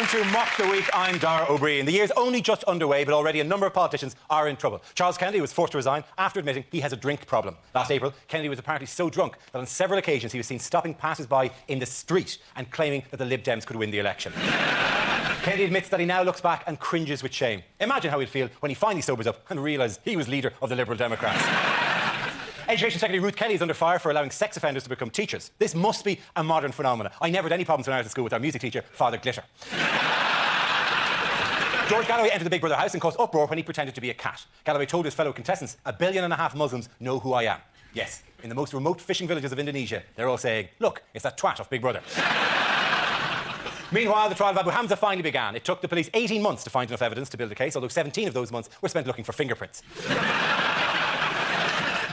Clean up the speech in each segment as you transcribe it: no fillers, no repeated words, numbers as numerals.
to Mock the Week. I'm Dara O'Brien. The year's only just underway, but already a number of politicians are in trouble. Charles Kennedy was forced to resign after admitting he has a drink problem. Last April, Kennedy was apparently so drunk that on several occasions he was seen stopping passers-by in the street and claiming that the Lib Dems could win the election. Kennedy admits that he now looks back and cringes with shame. Imagine how he'd feel when he finally sobers up and realises he was leader of the Liberal Democrats. Education Secretary Ruth Kelly is under fire for allowing sex offenders to become teachers. This must be a modern phenomenon. I never had any problems when I was at school with our music teacher, Father Glitter. George Galloway entered the Big Brother house and caused uproar when he pretended to be a cat. Galloway told his fellow contestants, 1.5 billion Muslims know who I am. Yes, in the most remote fishing villages of Indonesia, they're all saying, look, it's that twat of Big Brother. Meanwhile, the trial of Abu Hamza finally began. It took the police 18 months to find enough evidence to build a case, although 17 of those months were spent looking for fingerprints.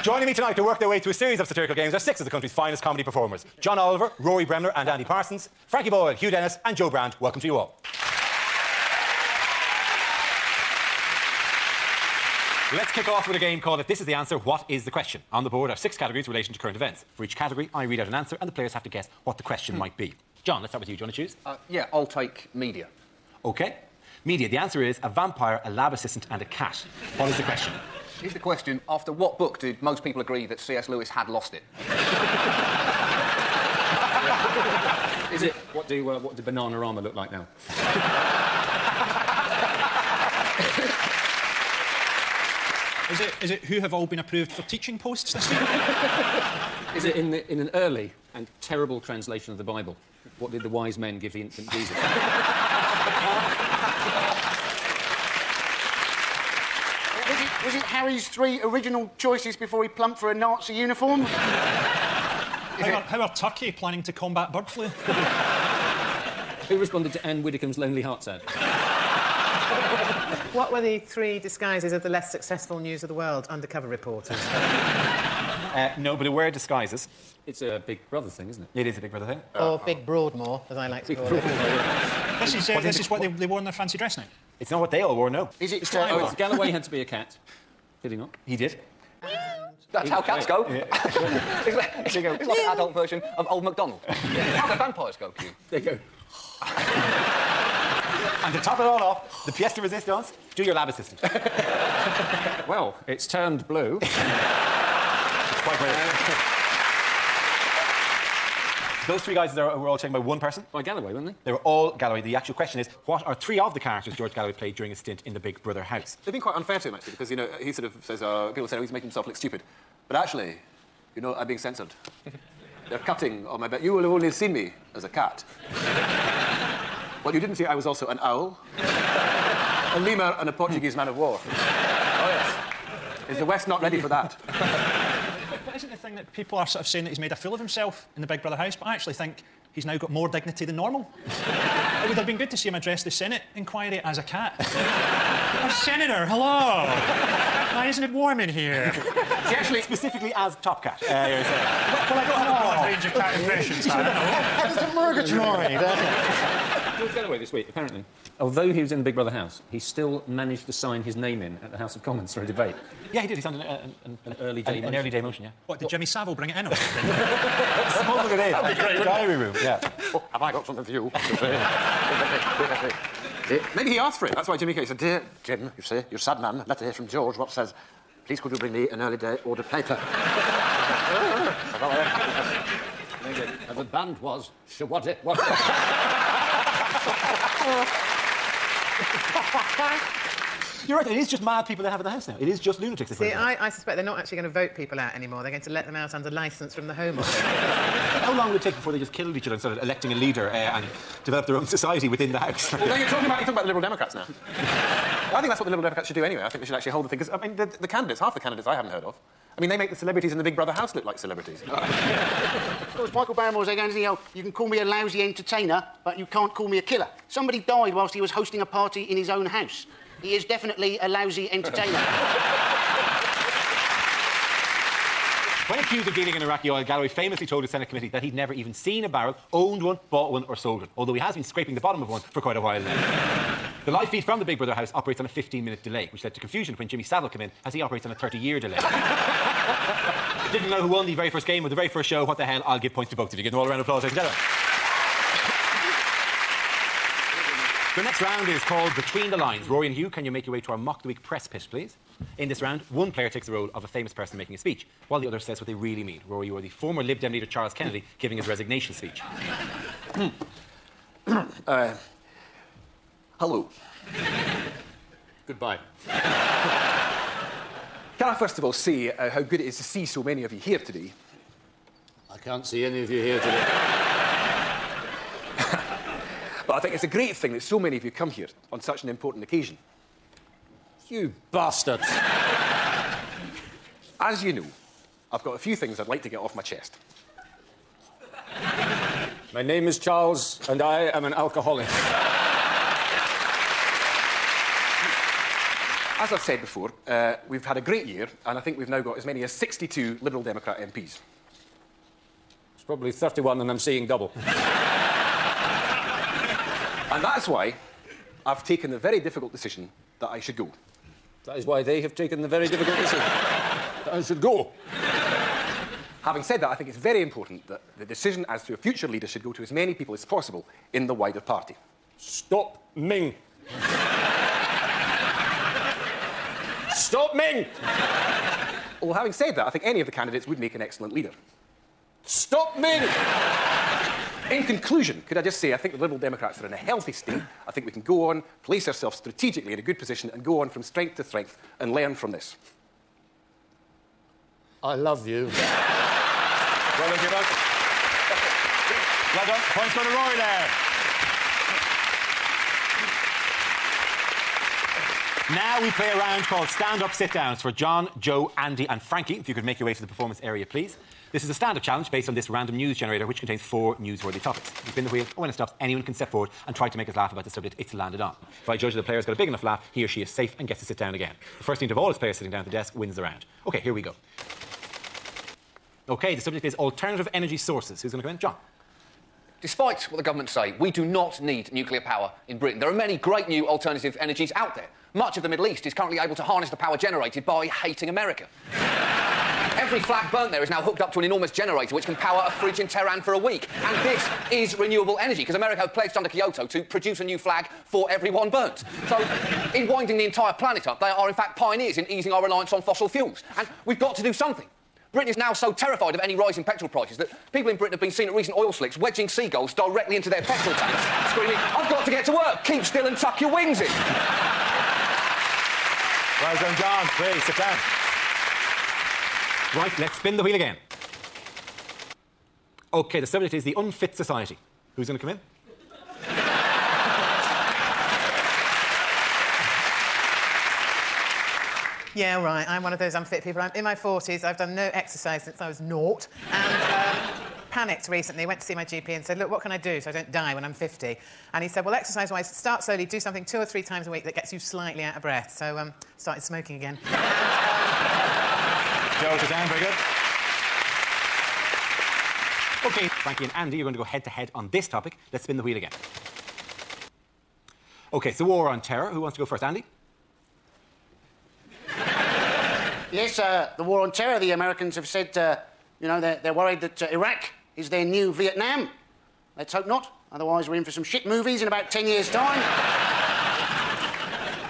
Joining me tonight to work their way through a series of satirical games are 6 of the country's finest comedy performers. John Oliver, Rory Bremner and Andy Parsons, Frankie Boyle, Hugh Dennis and Joe Brand. Welcome to you all. Let's kick off with a game called If This Is the Answer, What Is the Question? On the board are 6 categories in relation to current events. For each category, I read out an answer and the players have to guess what the question might be. John, let's start with you. Do you want to choose? Yeah, I'll take media. OK. Media. The answer is a vampire, a lab assistant and a cat. What is the question? Here's the question. After what book did most people agree that C.S. Lewis had lost it? Is it... What do Bananarama look like now? Is it who have all been approved for teaching posts this week? Is it in an early and terrible translation of the Bible? What did the wise men give the infant Jesus? Was it Harry's 3 original choices before he plumped for a Nazi uniform? How are Turkey planning to combat bird flu? Who responded to Anne Widdecombe's Lonely Hearts ad? What were the 3 disguises of the less successful News of the World undercover reporters? No, but there were disguises. It's a Big Brother thing, isn't it? It is a Big Brother thing. Or Big Broadmoor, as I like to call it. This is what they wore in their fancy dress night? It's not what they all wore, no. Is it... Galloway had to be a cat. Did he not? He did. That's how cats go. Yeah. It's like an adult version of Old MacDonald. How do vampires go, Q? They go... And to top it all off, the pièce de résistance, do your lab assistant. Well, it's turned blue. It's quite brilliant. Those 3 guys were all taken by one person. By Galloway, weren't they? They were all Galloway. The actual question is, what are 3 of the characters George Galloway played during a stint in the Big Brother house? They've been quite unfair to him, actually, because, you know, he sort of says, people say, he's making himself look stupid. But actually, you know, I'm being censored. They're cutting on my bed. You will have only seen me as a cat. What you didn't see, I was also an owl, a lemur and a Portuguese man of war. Oh, yes. Is the West not ready for that? But isn't the thing that people are sort of saying that he's made a fool of himself in the Big Brother house? But I actually think he's now got more dignity than normal. It would have been good to see him address the Senate inquiry as a cat. Oh, Senator, hello! Why isn't it warm in here? See, actually, specifically as Top Cat. Well, I don't have a broad range of cat impressions, I don't know. It's obligatory. George Galloway this week, apparently. Although he was in the Big Brother house, he still managed to sign his name in at the House of Commons for a debate. Yeah, he did. He signed an early day motion. An early day motion, yeah. What, did Jimmy Savile bring it in or something? Smuggled it in. That'd be great. Diary room, yeah. Oh, have I got something for you? Maybe he asked for it. That's why Jimmy Kay said, "Dear Jim, you say, you're a sad man. Letter here from George. What says, please could you bring me an early day order paper?" The band was... What? You're right, it is just mad people they have in the house now. It is just lunatics. See, I suspect they're not actually going to vote people out anymore. They're going to let them out under licence from the Home Office. How long would it take before they just killed each other and started electing a leader and developed their own society within the house? Well, no, you're talking about the Liberal Democrats now. I think that's what the Liberal Democrats should do anyway. I think they should actually hold the thing. Because, I mean, the candidates, half the candidates I haven't heard of, I mean, they make the celebrities in the Big Brother house look like celebrities. Of course, Michael Barrymore's there going to say, oh, you can call me a lousy entertainer, but you can't call me a killer. Somebody died whilst he was hosting a party in his own house. He is definitely a lousy entertainer. When accused of dealing in Iraqi oil, Galloway famously told his Senate committee that he'd never even seen a barrel, owned one, bought one or sold one, although he has been scraping the bottom of one for quite a while now. The live feed from the Big Brother house operates on a 15-minute delay, which led to confusion when Jimmy Savile came in, as he operates on a 30-year delay. Didn't know who won the very first game of the very first show. What the hell? I'll give points to both of you. Give them all a round of applause, ladies and gentlemen. The next round is called Between the Lines. Rory and Hugh, can you make your way to our Mock the Week press pit, please? In this round, one player takes the role of a famous person making a speech, while the other says what they really mean. Rory, you are the former Lib Dem leader Charles Kennedy giving his resignation speech. Hello. Goodbye. Can I first of all say how good it is to see so many of you here today? I can't see any of you here today. But I think it's a great thing that so many of you come here on such an important occasion. You bastards. As you know, I've got a few things I'd like to get off my chest. My name is Charles, and I am an alcoholic. As I've said before, we've had a great year, and I think we've now got as many as 62 Liberal Democrat MPs. It's probably 31, and I'm seeing double. And that's why I've taken the very difficult decision that I should go. That is why they have taken the very difficult decision that I should go. Having said that, I think it's very important that the decision as to a future leader should go to as many people as possible in the wider party. Stop Ming. Stop Ming! Well, having said that, I think any of the candidates would make an excellent leader. Stop Ming! In conclusion, could I just say I think the Liberal Democrats are in a healthy state. I think we can go on, place ourselves strategically in a good position and go on from strength to strength and learn from this. I love you. Well done, Jimbo. Well done. Points go to Rory there. Now we play a round called Stand-Up Sit-Downs for John, Joe, Andy and Frankie. If you could make your way to the performance area, please. This is a stand-up challenge based on this random news generator which contains 4 newsworthy topics. You spin the wheel, and when it stops, anyone can step forward and try to make us laugh about the subject it's landed on. If I judge that the player's got a big enough laugh, he or she is safe and gets to sit down again. The first team of all his players sitting down at the desk wins the round. OK, here we go. OK, the subject is alternative energy sources. Who's going to come in? John. Despite what the government say, we do not need nuclear power in Britain. There are many great new alternative energies out there. Much of the Middle East is currently able to harness the power generated by hating America. Every flag burnt there is now hooked up to an enormous generator which can power a fridge in Tehran for a week. And this is renewable energy, because America have pledged under Kyoto to produce a new flag for every one burnt. So, in winding the entire planet up, they are in fact pioneers in easing our reliance on fossil fuels. And we've got to do something. Britain is now so terrified of any rise in petrol prices that people in Britain have been seen at recent oil slicks wedging seagulls directly into their petrol tanks, screaming, "I've got to get to work, keep still and tuck your wings in." Well done, John. Please, sit down. Right, let's spin the wheel again. OK, the subject is the unfit society. Who's going to come in? Yeah, right. I'm one of those unfit people. I'm in my 40s. I've done no exercise since I was 0. And panicked recently. Went to see my GP and said, look, what can I do so I don't die when I'm 50? And he said, well, exercise-wise, start slowly, do something 2 or 3 times a week that gets you slightly out of breath. So started smoking again. Joe, sit down. Very good. OK, Frankie and Andy, you're going to go head-to-head on this topic. Let's spin the wheel again. OK, it's the war on terror. Who wants to go first? Andy? Yes, the war on terror. The Americans have said, you know, they're worried that Iraq is their new Vietnam. Let's hope not. Otherwise, we're in for some shit movies in about 10 years' time.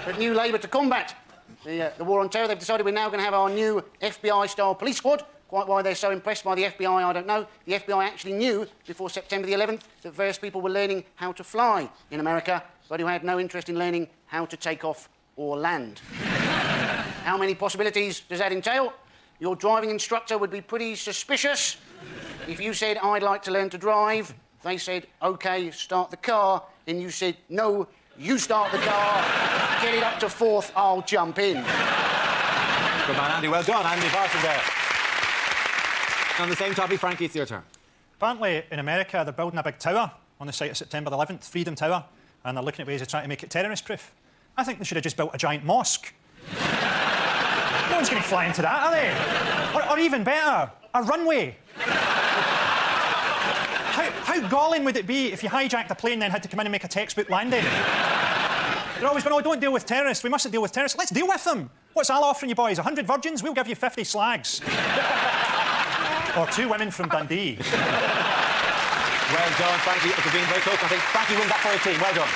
But new Labour to combat the war on terror. They've decided we're now going to have our new FBI-style police squad. Quite why they're so impressed by the FBI, I don't know. The FBI actually knew before September the 11th that various people were learning how to fly in America, but who had no interest in learning how to take off or land. How many possibilities does that entail? Your driving instructor would be pretty suspicious. If you said, I'd like to learn to drive, they said, OK, start the car, and you said, no, you start the car, get it up to 4th, I'll jump in. Good man, Andy. Well done. Andy Parsons there. On the same topic, Frankie, it's your turn. Apparently, in America, they're building a big tower on the site of September the 11th, Freedom Tower, and they're looking at ways of trying to make it terrorist-proof. I think they should have just built a giant mosque. No one's going to fly into that, are they? Or even better, a runway. How galling would it be if you hijacked a plane and then had to come in and make a textbook landing? They're always going, oh, don't deal with terrorists. We mustn't deal with terrorists. Let's deal with them. What's Al offering you boys? 100 virgins? We'll give you 50 slags. Or 2 women from Dundee. Well done, Frankie. It's been very close. I think Frankie wins that for a team. Well done.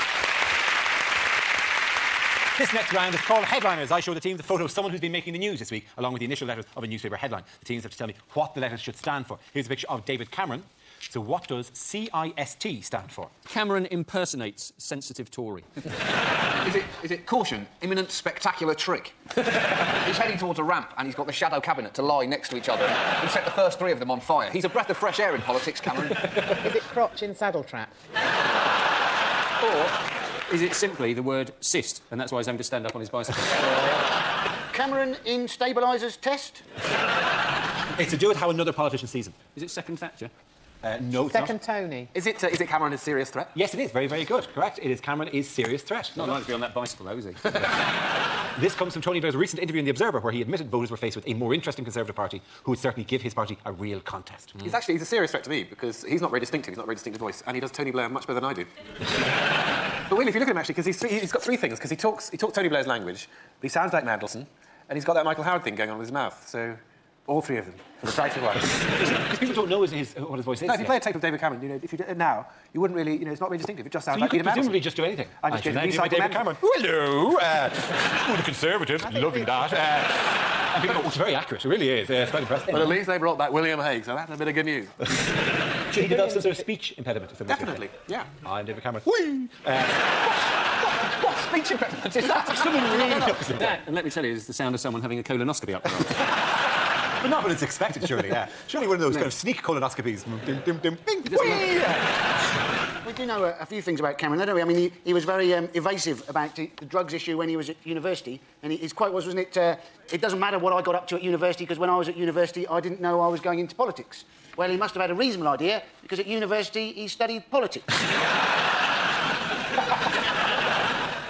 This next round is called Headliners. I show the team the photo of someone who's been making the news this week, along with the initial letters of a newspaper headline. The teams have to tell me what the letters should stand for. Here's a picture of David Cameron. So what does CIST stand for? Cameron impersonates sensitive Tory. Is it caution, imminent spectacular trick? He's heading towards a ramp and he's got the shadow cabinet to lie next to each other and set the first three of them on fire. He's a breath of fresh air in politics, Cameron. Is it crotch in saddle trap? Or is it simply the word cyst, and that's why he's having to stand up on his bicycle? Cameron in stabilisers test? It's to do with how another politician sees him. Is it second Thatcher? No, it's not. Second Tony. Is it Cameron a serious threat? Yes, it is. Very, very good. Correct. It is Cameron is serious threat. Not likely to be on that bicycle, though, is he? This comes from Tony Blair's recent interview in The Observer, where he admitted voters were faced with a more interesting Conservative Party who would certainly give his party a real contest. He's a serious threat to me because he's not very distinctive. He's not a very distinctive voice, and he does Tony Blair much better than I do. But really, if you look at him actually, because he's got three things. Because he talks Tony Blair's language, but he sounds like Mandelson, and he's got that Michael Howard thing going on with his mouth. So all three of them for the price of one. Because people don't know what his voice is. No, if you play a tape of David Cameron, if you did it now, you wouldn't really, it's not very distinctive. It just sounds So like you could Peter Mandelson. presumably just do anything. I just should get recycle David Cameron. Hello, the Conservatives, loving that. And people go, it's very accurate. It really is. It's quite impressive. But at least they brought back William Hague, so that's a bit of good news. Should he develop some sort of speech impediment? Definitely, yeah. I'm David Cameron. Whee! What speech impediment is that? Someone really That, and let me tell you, is the sound of someone having a colonoscopy up there. But not when it's expected, surely, yeah. Surely one of those kind of sneak colonoscopies. Dim, dim, dim, bing, whee! We do know a few things about Cameron, don't we? I mean, he was very evasive about the drugs issue when he was at university, and his quote was, wasn't it, it doesn't matter what I got up to at university, because when I was at university, I didn't know I was going into politics. Well, he must have had a reasonable idea, because at university, he studied politics.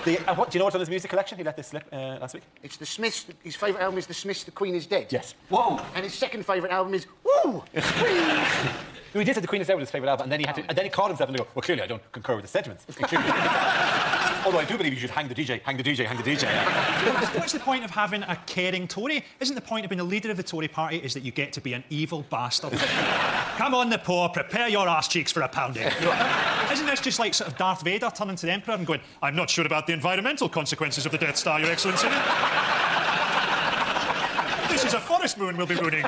Do you know what's on his music collection? He let this slip last week. It's the Smiths. His favourite album is The Smiths' The Queen is Dead. Yes. Whoa! And his second favourite album is Woo! He did say The Queen is Dead was his favourite album, and then and then he called himself and he go, well, clearly I don't concur with the sentiments. Although I do believe you should hang the DJ, hang the DJ, hang the DJ. What's the point of having a caring Tory? Isn't the point of being the leader of the Tory party is that you get to be an evil bastard? Come on, the poor, prepare your arse cheeks for a pounding. Isn't this just like sort of Darth Vader turning to the Emperor and going, I'm not sure about the environmental consequences of the Death Star, Your Excellency? This is a forest moon we'll be ruining.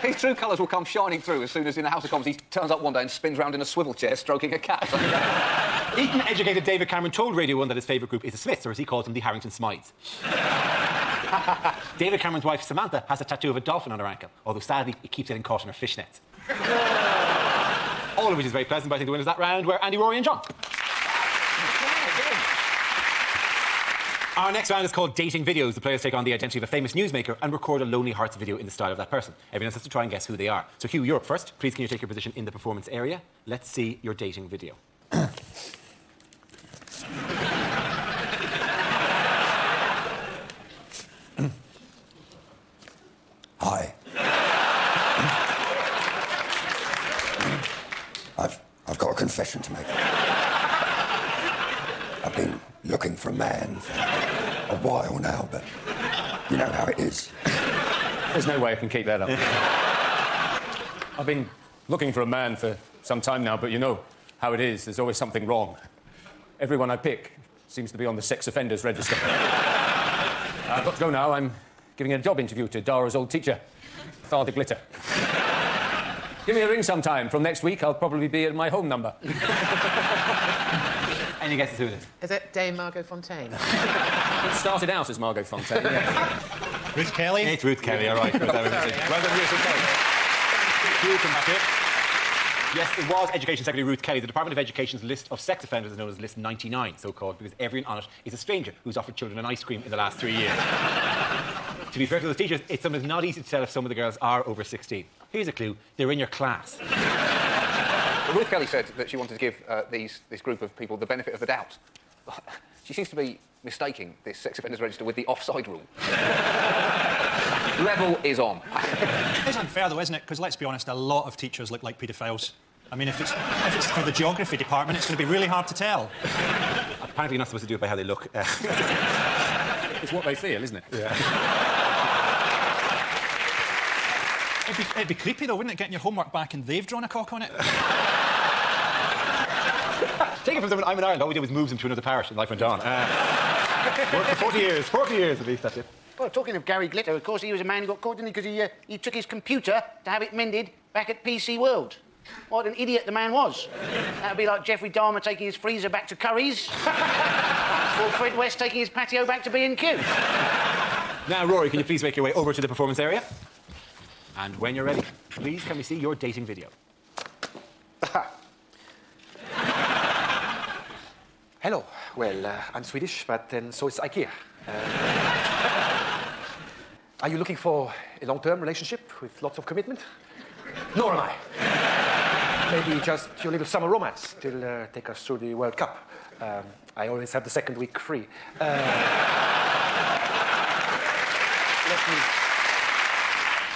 His true colours will come shining through as soon as in the House of Commons he turns up one day and spins round in a swivel chair stroking a cat. Eton-educated David Cameron told Radio 1 that his favourite group is the Smiths, or as he calls them, the Harrington Smythes. David Cameron's wife, Samantha, has a tattoo of a dolphin on her ankle, although sadly it keeps getting caught in her fishnets. All of which is very pleasant, but I think the winners of that round were Andy, Rory and John. Our next round is called Dating Videos. The players take on the identity of a famous newsmaker and record a Lonely Hearts video in the style of that person. Everyone else has to try and guess who they are. So, Hugh, you're up first. Please, can you take your position in the performance area? Let's see your dating video. Hi. I've got a confession to make. I've been looking for a man for a while now, but you know how it is. There's no way I can keep that up. I've been looking for a man for some time now, but you know how it is. There's always something wrong. Everyone I pick seems to be on the sex offenders register. I've got to go now. I'm giving a job interview to Dara's old teacher, Father Glitter. Give me a ring sometime. From next week, I'll probably be at my home number. Any guesses who it is? Is it Dame Margot Fontaine? It started out as Margot Fontaine, yes. Ruth Kelly? It's Ruth Kelly, all right. Well done, Ruth Kelly. Hugh, come back here. Yes, it was Education Secretary Ruth Kelly. The Department of Education's list of sex offenders is known as List 99, so-called, because everyone on it is a stranger who's offered children an ice cream in the last 3 years. To be fair to those teachers, it's sometimes not easy to tell if some of the girls are over 16. Here's a clue. They're in your class. Ruth Kelly said that she wanted to give this group of people the benefit of the doubt. She seems to be mistaking this sex offenders register with the offside rule. Level is on. It's unfair, though, isn't it? Because let's be honest, a lot of teachers look like paedophiles. I mean, if it's for the geography department, it's going to be really hard to tell. Apparently, you're not supposed to do it by how they look. It's what they feel, isn't it? Yeah. It'd be creepy, though, wouldn't it, getting your homework back and they've drawn a cock on it? Take it from someone, I'm in Ireland, all we did was move them to another parish and life went on. Worked for 40 years at least, that's it. Well, talking of Gary Glitter, of course, he was a man who got caught, didn't he? Because he took his computer to have it mended back at PC World. What an idiot the man was. That would be like Jeffrey Dahmer taking his freezer back to Curry's, or Fred West taking his patio back to B&Q. Now, Rory, can you please make your way over to the performance area? And when you're ready, please can we see your dating video? Hello. Well, I'm Swedish, but then so is IKEA. Are you looking for a long-term relationship with lots of commitment? Nor am I. Maybe just your little summer romance till take us through the World Cup. I always have the second week free.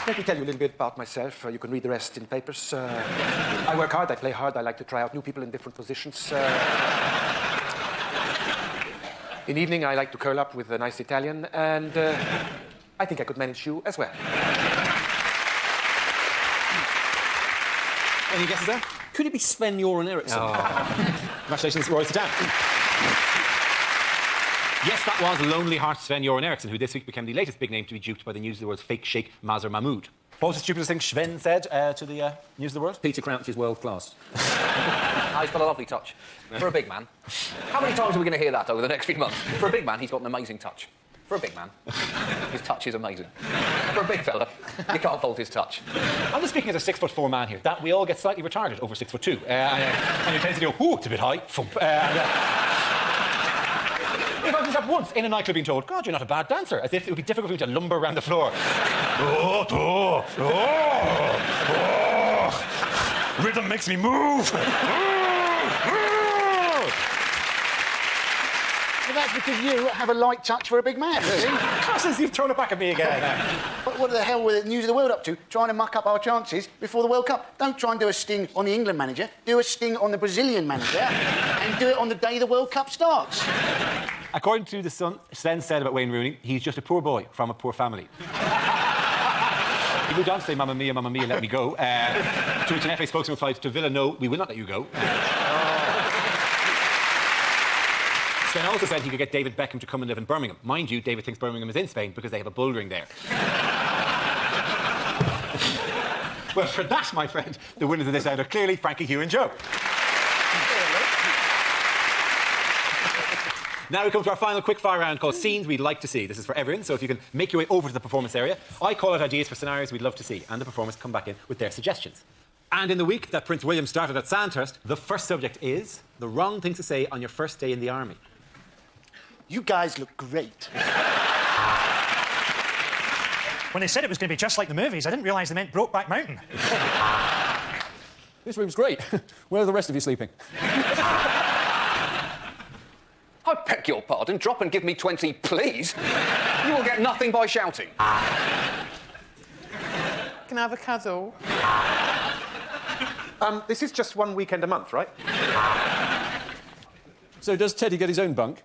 Let me tell you a little bit about myself. You can read the rest in papers. I work hard, I play hard, I like to try out new people in different positions. In the evening, I like to curl up with a nice Italian, and I think I could manage you as well. Any guesses there? Could it be Sven-Göran Eriksson? Congratulations, Rory, sit down. Yes, that was Lonely Heart Sven-Göran Eriksson, who this week became the latest big name to be duped by the News of the World's fake sheikh Mazhar Mahmood. What was the stupidest thing Sven said to the News of the World? Peter Crouch is world class. He's got a lovely touch. For a big man. How many times are we going to hear that over the next few months? For a big man, he's got an amazing touch. For a big man, his touch is amazing. For a big fella, you can't fault his touch. I'm just speaking as a 6'4" man here. That we all get slightly retarded over 6'2", and you tend to go, "Ooh, it's a bit high." Thump. If I was up once in a nightclub being told, "God, you're not a bad dancer," as if it would be difficult for me to lumber around the floor. Rhythm makes me move. Well, that's because you have a light touch for a big man, see? Curses, you've thrown it back at me again. What the hell were the News of the World up to? Trying to muck up our chances before the World Cup? Don't try and do a sting on the England manager. Do a sting on the Brazilian manager and do it on the day the World Cup starts. According to The Sun, Sven said about Wayne Rooney, he's just a poor boy from a poor family. He moved on to say, Mamma mia, let me go. To which an FA spokesman replied, to Villa, no, we will not let you go. Sven also said he could get David Beckham to come and live in Birmingham. Mind you, David thinks Birmingham is in Spain because they have a bull ring there. Well, for that, my friend, the winners of this round are clearly Frankie, Hugh and Joe. Now we come to our final quick-fire round called Scenes We'd Like to See. This is for everyone, so if you can make your way over to the performance area, I call out ideas for scenarios we'd love to see, and the performers come back in with their suggestions. And in the week that Prince William started at Sandhurst, the first subject is the wrong thing to say on your first day in the army. You guys look great. When they said it was going to be just like the movies, I didn't realise they meant Brokeback Mountain. This room's great. Where are the rest of you sleeping? I beg your pardon. Drop and give me 20, please. You will get nothing by shouting. Can I have a cuddle? This is just one weekend a month, right? So does Teddy get his own bunk?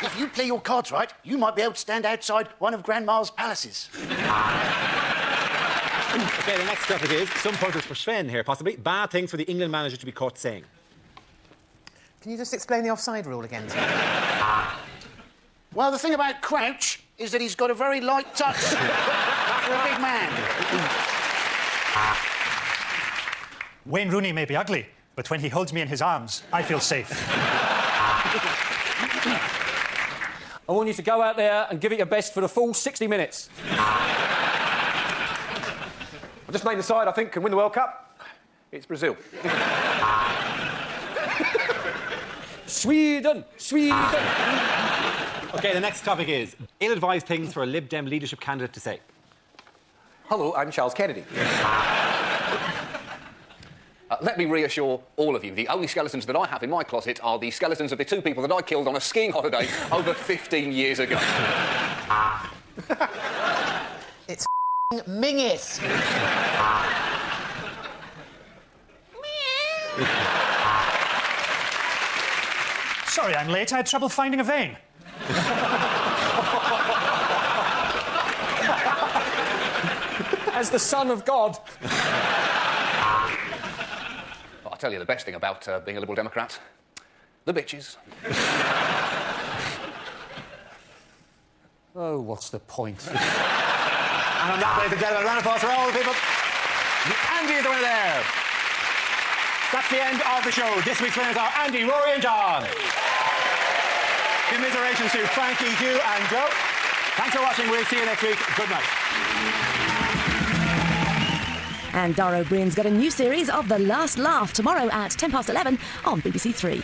If you play your cards right, you might be able to stand outside one of Grandma's palaces. OK, the next topic is some pointers for Sven here, possibly. Bad things for the England manager to be caught saying. Can you just explain the offside rule again to me? Well, the thing about Crouch is that he's got a very light touch for a big man. Wayne Rooney may be ugly, but when he holds me in his arms, I feel safe. I want you to go out there and give it your best for the full 60 minutes. I've just named the side I think can win the World Cup. It's Brazil. Sweden! OK, the next topic is ill-advised things for a Lib Dem leadership candidate to say. Hello, I'm Charles Kennedy. Let me reassure all of you, the only skeletons that I have in my closet are the skeletons of the 2 people that I killed on a skiing holiday over 15 years ago. It's Mingus. Sorry, I'm late. I had trouble finding a vein. As the Son of God. I I'll tell you the best thing about being a Liberal Democrat. The bitches. Oh, what's the point? And on that, ladies and gentlemen, a round of applause for all the people. Andy is the winner there. That's the end of the show. This week's winners are Andy, Rory and John. Commiserations to Frankie, Hugh and Joe. Thanks for watching. We'll see you next week. Good night. And Dara O'Brien's got a new series of The Last Laugh tomorrow at 11:10 on BBC Three.